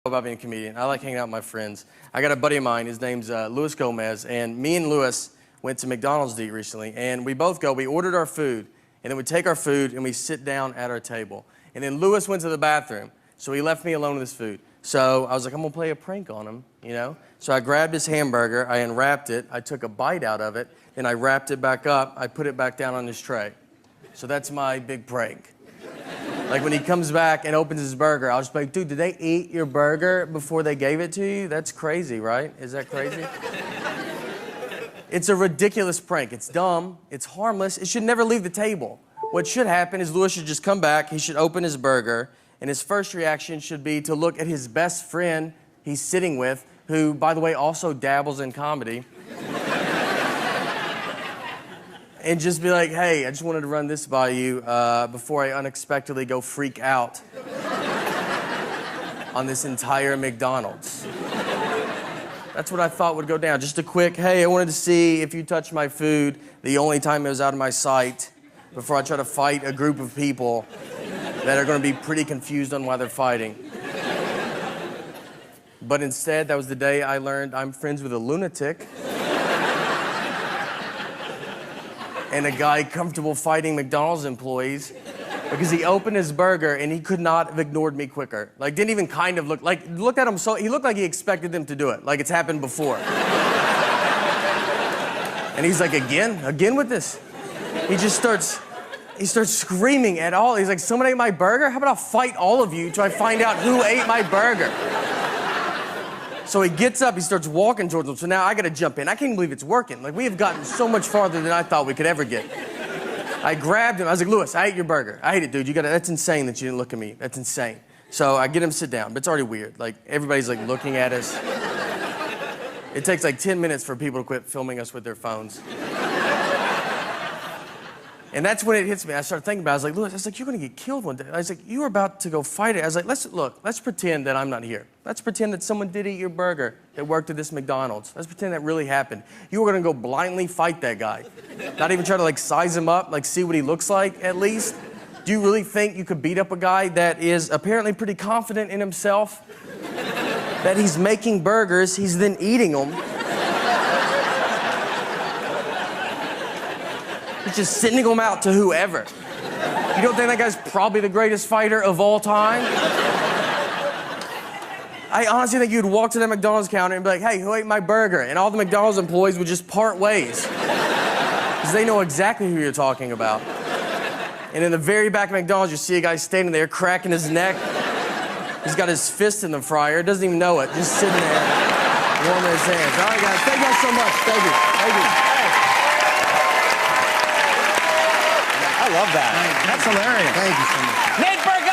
About being a comedian. I like hanging out with my friends. I got a buddy of mine, his name's Luis Gomez, and me and Luis went to McDonald's to eat recently, and we ordered our food, and then we take our food and we sit down at our table. And then Luis went to the bathroom, so he left me alone with his food. So I was like, I'm gonna play a prank on him, you know? So I grabbed his hamburger, I unwrapped it, I took a bite out of it, then I wrapped it back up, I put it back down on his tray. So that's my big prank. Like when he comes back and opens his burger, I'll just be like, dude, did they eat your burger before they gave it to you? That's crazy, right? Is that crazy? It's a ridiculous prank. It's dumb, it's harmless, it should never leave the table. What should happen is Luis should just come back, he should open his burger, and his first reaction should be to look at his best friend he's sitting with, who, by the way, also dabbles in comedy. And just be like, hey, I just wanted to run this by you before I unexpectedly go freak out on this entire McDonald's. That's what I thought would go down. Just a quick, hey, I wanted to see if you touched my food the only time it was out of my sight before I try to fight a group of people that are gonna be pretty confused on why they're fighting. But instead, that was the day I learned I'm friends with a lunatic. And a guy comfortable fighting McDonald's employees because he opened his burger and he could not have ignored me quicker. Like, didn't even kind of looked at him so, he looked like he expected them to do it, like it's happened before. And he's like, again with this? He starts screaming at all. He's like, someone ate my burger? How about I'll fight all of you till I find out who ate my burger? So he gets up, he starts walking towards him. So now I gotta jump in. I can't believe it's working. Like, we have gotten so much farther than I thought we could ever get. I grabbed him, I was like, Luis, I ate your burger. I ate it, dude. That's insane that you didn't look at me. That's insane. So I get him to sit down, but it's already weird. Like, everybody's like looking at us. It takes like 10 minutes for people to quit filming us with their phones. And that's when it hits me. I started thinking about it. I was like, Luis, you're gonna get killed one day. I was like, you were about to go fight it. I was like, let's pretend that I'm not here. Let's pretend that someone did eat your burger that worked at this McDonald's. Let's pretend that really happened. You were gonna go blindly fight that guy. Not even try to like size him up, like see what he looks like at least. Do you really think you could beat up a guy that is apparently pretty confident in himself? That he's making burgers, he's then eating them. He's just sending them out to whoever. You don't think that guy's probably the greatest fighter of all time? I honestly think you'd walk to that McDonald's counter and be like, hey, who ate my burger? And all the McDonald's employees would just part ways. Because they know exactly who you're talking about. And in the very back of McDonald's, you see a guy standing there cracking his neck. He's got his fist in the fryer, doesn't even know it, just sitting there, warming his hands. All right, guys, thank you guys so much. Thank you. Thank you. I love that. That's hilarious. Thank you so much. Nate Berg